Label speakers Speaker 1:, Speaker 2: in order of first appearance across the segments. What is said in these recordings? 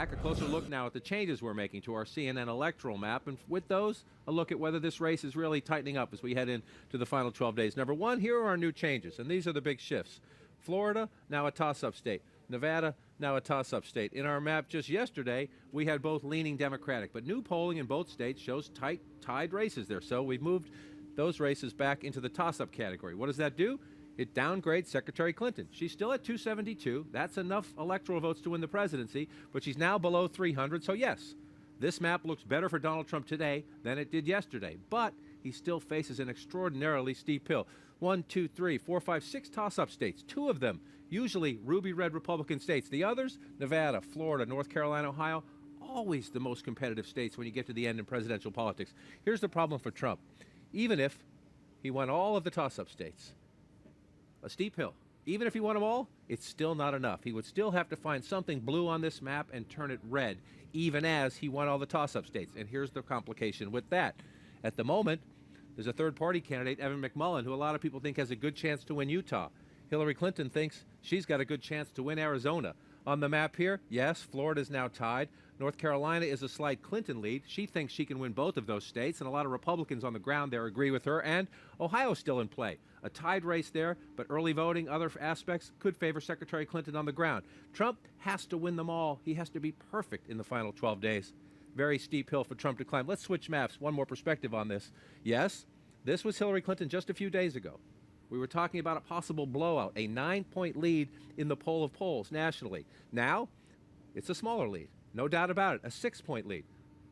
Speaker 1: back. A closer look now at the changes we're making to our CNN electoral map. And with those, a look at whether this race is really tightening up as we head into the final 12 days. Number one, here are our new changes, and these are the big shifts. Florida, now a toss-up state. Nevada, now a toss-up state. In our map just yesterday, we had both leaning Democratic, but new polling in both states shows tied races there. So we've moved those races back into the toss-up category. What does that do? It downgrades Secretary Clinton. She's still at 272. That's enough electoral votes to win the presidency, but she's now below 300. So yes, this map looks better for Donald Trump today than it did yesterday, but he still faces an extraordinarily steep hill. 1, 2, 3, 4, 5, 6 toss-up states, 2 of them usually ruby red Republican states. The others, Nevada, Florida, North Carolina, Ohio, always the most competitive states when you get to the end in presidential politics. Here's the problem for Trump. Even if he won all of the toss-up states, a steep hill, even if he won them all, it's still not enough. He would still have to find something blue on this map and turn it red, even as he won all the toss-up states. And here's the complication with that. At the moment, there's a third-party candidate, Evan McMullin, who a lot of people think has a good chance to win Utah. Hillary Clinton thinks she's got a good chance to win Arizona. On the map here, yes, Florida is now tied. North Carolina is a slight Clinton lead. She thinks she can win both of those states, and a lot of Republicans on the ground there agree with her. And Ohio's still in play. A tied race there, but early voting, other aspects could favor Secretary Clinton on the ground. Trump has to win them all. He has to be perfect in the final 12 days. Very steep hill for Trump to climb. Let's switch maps. One more perspective on this. Yes, this was Hillary Clinton just a few days ago. We were talking about a possible blowout, a 9-point lead in the poll of polls nationally. Now, it's a smaller lead. No doubt about it, a 6-point lead.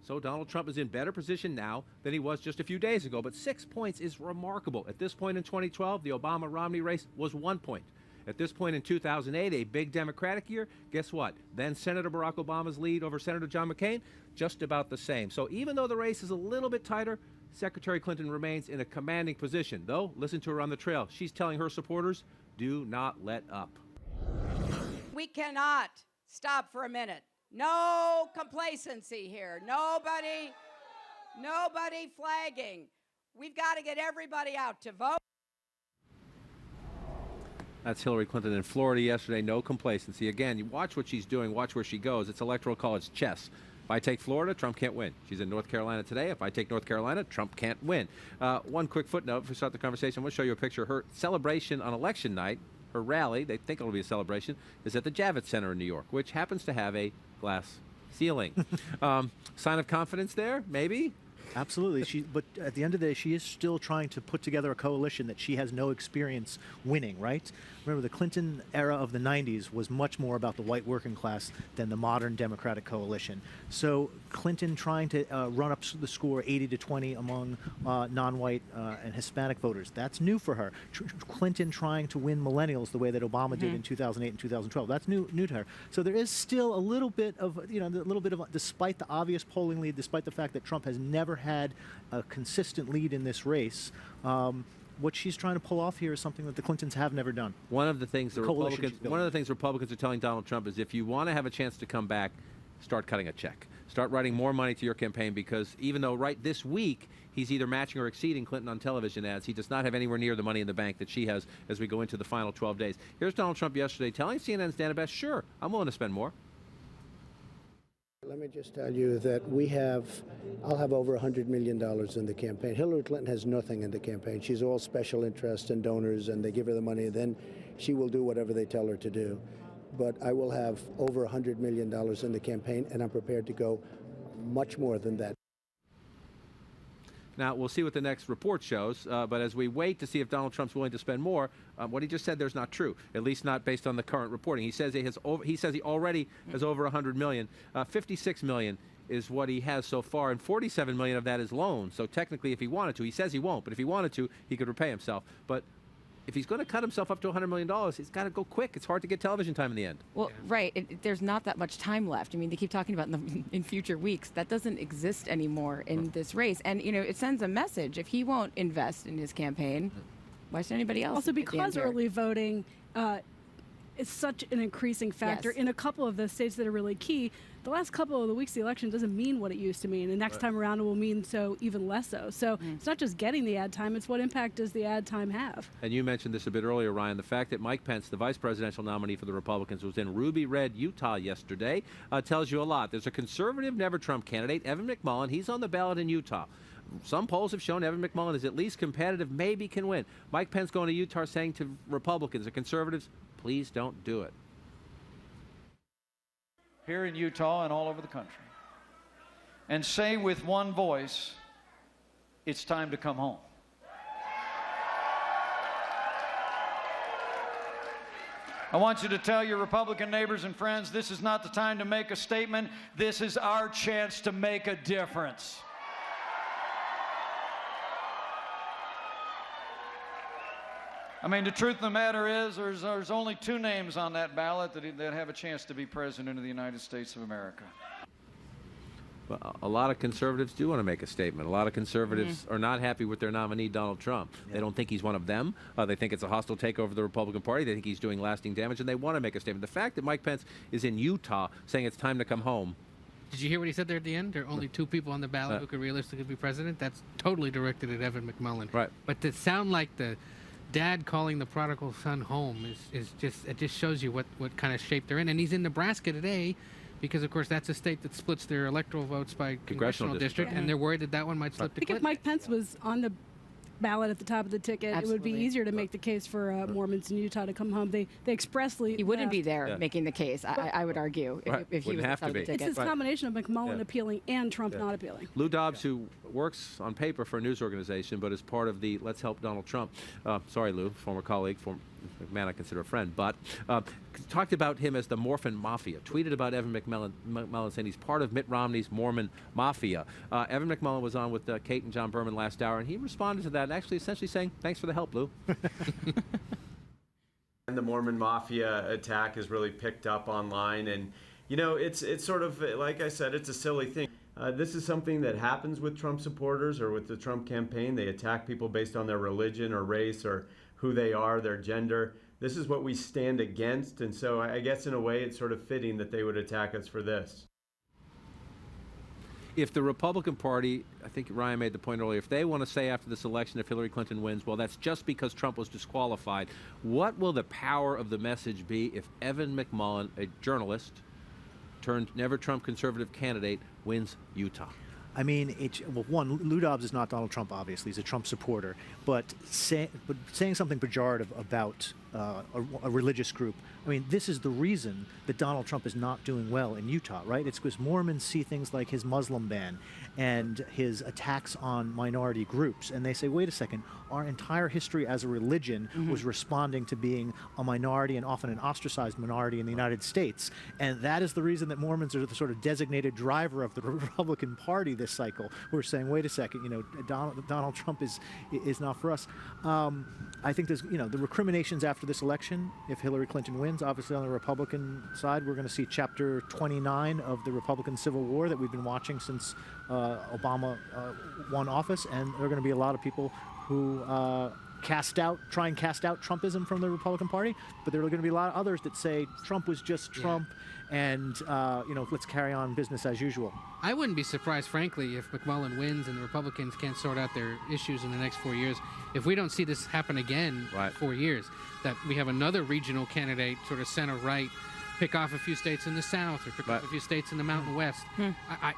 Speaker 1: So Donald Trump is in better position now than he was just a few days ago. But 6 points is remarkable. At this point in 2012, the Obama-Romney race was 1 point. At this point in 2008, a big Democratic year, guess what? Then Senator Barack Obama's lead over Senator John McCain, just about the same. So even though the race is a little bit tighter, Secretary Clinton remains in a commanding position. Though, listen to her on the trail. She's telling her supporters, do not let up.
Speaker 2: We cannot stop for a minute. No complacency here. Nobody flagging. We've got to get everybody out to vote.
Speaker 1: That's Hillary Clinton in Florida yesterday. No complacency. Again, you watch what she's doing. Watch where she goes. It's electoral college chess. If I take Florida, Trump can't win. She's in North Carolina today. If I take North Carolina, Trump can't win. One quick footnote before we start the conversation. I'm going to show you a picture. Her celebration on election night, her rally, they think it'll be a celebration, is at the Javits Center in New York, which happens to have a glass ceiling. Sign of confidence there, maybe?
Speaker 3: Absolutely. But at the end of the day, she is still trying to put together a coalition that she has no experience winning, right? Remember, the Clinton era of the 90s was much more about the white working class than the modern Democratic coalition. So Clinton trying to run up the score 80-20 among non-white and Hispanic voters, that's new for her. Clinton trying to win millennials the way that Obama did in 2008 and 2012, that's new to her. So there is still a little bit of, despite the obvious polling lead, despite the fact that Trump has never had a consistent lead in this race, what she's trying to pull off here is something that the Clintons have never done.
Speaker 1: One of the things Republicans are telling Donald Trump is if you want to have a chance to come back, start cutting a check. Start writing more money to your campaign, because even though right this week he's either matching or exceeding Clinton on television ads, he does not have anywhere near the money in the bank that she has as we go into the final 12 days. Here's Donald Trump yesterday telling CNN's Dana Bash, sure, I'm willing to spend more.
Speaker 4: Let me just tell you that I'll have over $100 million in the campaign. Hillary Clinton has nothing in the campaign. She's all special interests and donors, and they give her the money, and then she will do whatever they tell her to do. But I will have over $100 million in the campaign, and I'm prepared to go much more than that.
Speaker 1: Now, we'll see what the next report shows, but as we wait to see if Donald Trump's willing to spend more, what he just said there's not true, at least not based on the current reporting. He says he already has over $100 million. $56 million is what he has so far, and $47 million of that is loans. So technically, if he wanted to, he says he won't, but if he wanted to, he could repay himself. But if he's going to cut himself up to $100 million, he's got to go quick. It's hard to get television time in the end.
Speaker 5: Well, right. There's not that much time left. I mean, they keep talking about in future weeks. That doesn't exist anymore in this race. And, it sends a message. If he won't invest in his campaign, why should anybody else?
Speaker 6: Also, because early voting is such an increasing factor
Speaker 5: Yes.
Speaker 6: in a couple of the states that are really key. The last couple of the weeks, the election doesn't mean what it used to mean. And next time around, it will mean so even less so. So it's not just getting the ad time, it's what impact does the ad time have?
Speaker 1: And you mentioned this a bit earlier, Ryan. The fact that Mike Pence, the vice presidential nominee for the Republicans, was in Ruby Red, Utah yesterday tells you a lot. There's a conservative, never Trump candidate, Evan McMullin. He's on the ballot in Utah. Some polls have shown Evan McMullin is at least competitive, maybe can win. Mike Pence going to Utah saying to Republicans and conservatives, please don't do it.
Speaker 7: Here in Utah and all over the country, and say with one voice, it's time to come home. I want you to tell your Republican neighbors and friends, this is not the time to make a statement. This is our chance to make a difference. I mean, the truth of the matter is there's only two names on that ballot that have a chance to be president of the United States of America.
Speaker 1: Well, a lot of conservatives do want to make a statement. A lot of conservatives are not happy with their nominee, Donald Trump. They don't think he's one of them. They think it's a hostile takeover of the Republican Party. They think he's doing lasting damage, and they want to make a statement. The fact that Mike Pence is in Utah saying it's time to come home.
Speaker 8: Did you hear what he said there at the end? There are only two people on the ballot who could realistically be president. That's totally directed at Evan McMullin.
Speaker 1: Right.
Speaker 8: But to sound like the dad calling the prodigal son home is just, it just shows you what kind of shape they're in. And he's in Nebraska today because, of course, that's a state that splits their electoral votes by congressional district, and they're worried that one might slip
Speaker 6: I
Speaker 8: to
Speaker 6: think if
Speaker 8: Clinton.
Speaker 6: Mike Pence was on the ballot at the top of the ticket, it would be
Speaker 5: Absolutely.
Speaker 6: easier to make the case for Mormons in Utah to come home. They expressly
Speaker 5: He wouldn't be there
Speaker 1: Yeah.
Speaker 5: making the case, I would argue,
Speaker 1: Right.
Speaker 5: if he
Speaker 1: Wouldn't
Speaker 5: was
Speaker 1: have
Speaker 5: at
Speaker 1: to
Speaker 5: the top
Speaker 1: be.
Speaker 5: of the
Speaker 6: It's
Speaker 5: ticket.
Speaker 6: this combination of McMullin
Speaker 1: Yeah.
Speaker 6: appealing and Trump not appealing.
Speaker 1: Lou Dobbs, who works on paper for a news organization, but is part of the Let's Help Donald Trump. Sorry, Lou, former colleague, man I consider a friend, but talked about him as the Mormon Mafia. Tweeted about Evan McMullin saying he's part of Mitt Romney's Mormon Mafia. Evan McMullin was on with Kate and John Berman last hour, and he responded to that, and actually essentially saying, thanks for the help, Lou.
Speaker 9: And the Mormon Mafia attack has really picked up online, and you know, it's sort of, like I said, it's a silly thing. This is something that happens with Trump supporters or with the Trump campaign. They attack people based on their religion or race or who they are, their gender. This is what we stand against, and so I guess in a way it's sort of fitting that they would attack us for this.
Speaker 1: If the Republican Party, I think Ryan made the point earlier, if they want to say after this election, if Hillary Clinton wins, well, that's just because Trump was disqualified. What will the power of the message be if Evan McMullin, a journalist turned never Trump conservative candidate, wins Utah?
Speaker 3: I mean, well, one, Lou Dobbs is not Donald Trump, obviously. He's a Trump supporter. But saying something pejorative about a religious group, I mean, this is the reason that Donald Trump is not doing well in Utah, right? It's because Mormons see things like his Muslim ban and his attacks on minority groups. And they say, wait a second, our entire history as a religion was responding to being a minority and often an ostracized minority in the United States. And that is the reason that Mormons are the sort of designated driver of the Republican Party this cycle. We're saying, wait a second, you know, Donald Trump is not for us. I think there's, you know, the recriminations after this election, if Hillary Clinton wins, obviously on the Republican side, we're going to see chapter 29 of the Republican Civil War that we've been watching since Obama won office, and there are going to be a lot of people who try and cast out Trumpism from the Republican Party, but there are going to be a lot of others that say Trump was just Trump, and you know, let's carry on business as usual.
Speaker 8: I wouldn't be surprised, frankly, if McMullin wins and the Republicans can't sort out their issues in the next 4 years. If we don't see this happen again in 4 years, that we have another regional candidate, sort of center-right, pick off a few states in the South or pick off a few states in the Mountain West.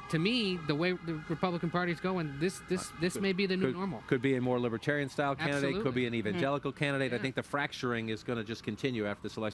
Speaker 8: To me, the way the Republican Party is going, this may be the new normal.
Speaker 1: Could be a more libertarian-style candidate. Could
Speaker 8: Absolutely.
Speaker 1: be an evangelical candidate. I think the fracturing is going to just continue after this election.